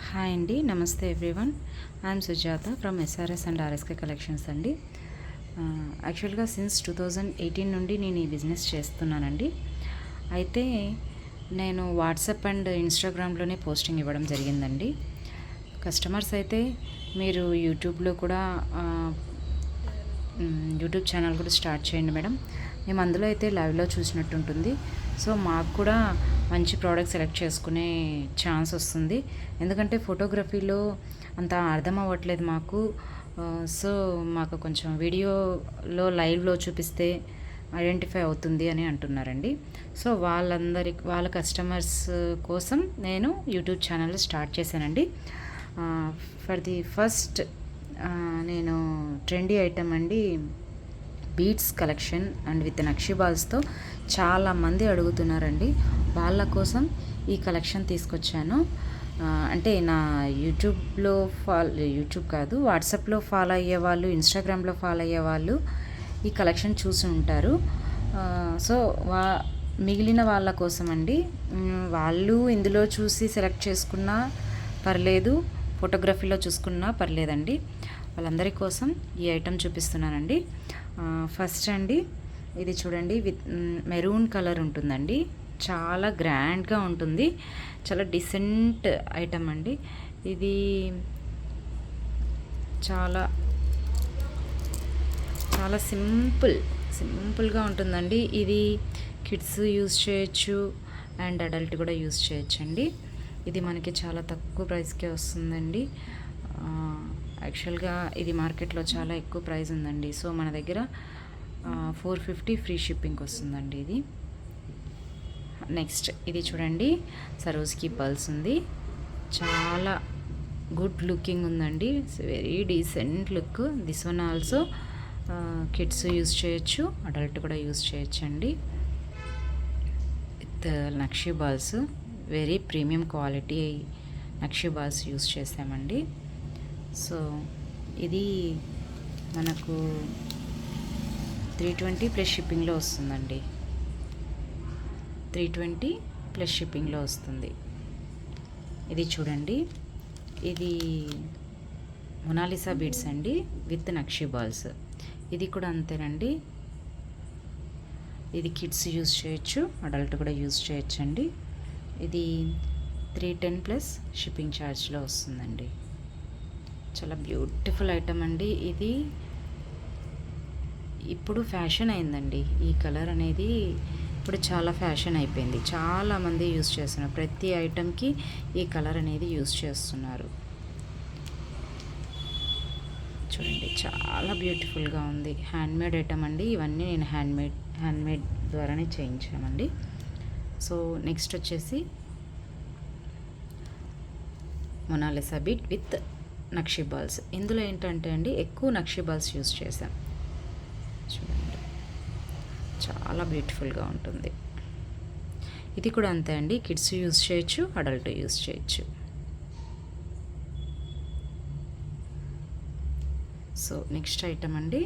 Hi అండి, నమస్తే everyone. I'm Sujatha from SRS and RSK collections అండి. యాక్చువల్గా సిన్స్ 2018 నుండి నేను ఈ బిజినెస్ చేస్తున్నానండి. అయితే నేను వాట్సాప్ అండ్ ఇన్స్టాగ్రామ్లోనే పోస్టింగ్ ఇవ్వడం జరిగిందండి. కస్టమర్స్ అయితే మీరు యూట్యూబ్లో కూడా యూట్యూబ్ ఛానల్ కూడా స్టార్ట్ చేయండి మేడం, మేము అందులో అయితే లైవ్లో చూసినట్టు ఉంటుంది. సో మాకు కూడా మంచి ప్రోడక్ట్ సెలెక్ట్ చేసుకునే ఛాన్స్ వస్తుంది. ఎందుకంటే ఫోటోగ్రఫీలో అంత అర్థం అవ్వట్లేదు మాకు. సో మాకు కొంచెం వీడియోలో లైవ్లో చూపిస్తే ఐడెంటిఫై అవుతుంది అని అంటున్నారండి. సో వాళ్ళ కస్టమర్స్ కోసం నేను యూట్యూబ్ ఛానల్ స్టార్ట్ చేశానండి. ఫర్ ది ఫస్ట్ నేను ట్రెండీ ఐటమ్ అండి, బీడ్స్ కలెక్షన్ అండ్ విత్ నక్షి బాల్స్తో చాలామంది అడుగుతున్నారండి. వాళ్ళ కోసం ఈ కలెక్షన్ తీసుకొచ్చాను. అంటే నా యూట్యూబ్ కాదు, వాట్సాప్లో ఫాలో అయ్యే వాళ్ళు, ఇన్స్టాగ్రామ్లో ఫాలో అయ్యే వాళ్ళు ఈ కలెక్షన్ చూసి ఉంటారు. సో మిగిలిన వాళ్ళ కోసం అండి, వాళ్ళు ఇందులో చూసి సెలెక్ట్ చేసుకున్నా పర్లేదు, ఫోటోగ్రఫీలో చూసుకున్నా పర్లేదండి. వాళ్ళందరి కోసం ఈ ఐటెం చూపిస్తున్నానండి. ఫస్ట్ అండి, ఇది చూడండి, విత్ మెరూన్ కలర్ ఉంటుందండి. చాలా గ్రాండ్గా ఉంటుంది, చాలా డిసెంట్ ఐటమ్ అండి. ఇది చాలా చాలా సింపుల్గా ఉంటుందండి. ఇది కిడ్స్ యూజ్ చేయొచ్చు అండ్ అడల్ట్ కూడా యూజ్ చేయొచ్చండి. ఇది మనకి చాలా తక్కువ ప్రైస్కే వస్తుందండి. యాక్చువల్గా ఇది మార్కెట్లో చాలా ఎక్కువ ప్రైస్ ఉందండి. సో మన దగ్గర 450 ఫ్రీ షిప్పింగ్ వస్తుందండి ఇది. నెక్స్ట్ ఇది చూడండి, సరోజ్కి పల్స్ ఉంది. చాలా గుడ్ లుకింగ్ ఉందండి, very decent look. This one also kids use చేయొచ్చు, అడల్ట్ కూడా యూజ్ చేయొచ్చు అండి. With nakshi balls, very premium quality nakshi balls use చేసామండి. సో ఇది మనకు 320 ప్లస్ షిప్పింగ్లో వస్తుందండి. 320 ప్లస్ షిప్పింగ్లో వస్తుంది. ఇది చూడండి, ఇది మొనాలిసా బీడ్స్ అండి విత్ నక్షి బాల్స్. ఇది కూడా అంతేనండి. ఇది కిడ్స్ యూజ్ చేయొచ్చు, అడల్ట్ కూడా యూజ్ చేయొచ్చండి. ఇది 310 ప్లస్ షిప్పింగ్ ఛార్జ్లో వస్తుందండి. చాలా బ్యూటిఫుల్ ఐటమ్ అండి. ఇది ఇప్పుడు ఫ్యాషన్ అయిందండి. ఈ కలర్ అనేది ఇప్పుడు చాలా ఫ్యాషన్ అయిపోయింది, చాలామంది యూజ్ చేస్తున్నారు. ప్రతి ఐటమ్కి ఈ కలర్ అనేది యూజ్ చేస్తున్నారు. చూడండి, చాలా బ్యూటిఫుల్గా ఉంది. హ్యాండ్మేడ్ ఐటమ్ అండి ఇవన్నీ. నేను హ్యాండ్మేడ్ ద్వారానే చేయించామండి. సో నెక్స్ట్ వచ్చేసి Mona Lisa beat with nakshi balls. ఇందులో ఏంటంటే అండి, ఎక్కువ నక్షి బాల్స్ యూజ్ చేశాం. చూడండి, చాలా బ్యూటిఫుల్గా ఉంటుంది. ఇది కూడా అంతే అండి, కిడ్స్ యూజ్ చేయొచ్చు, అడల్ట్ యూజ్ చేయొచ్చు. సో నెక్స్ట్ ఐటమ్ అండి,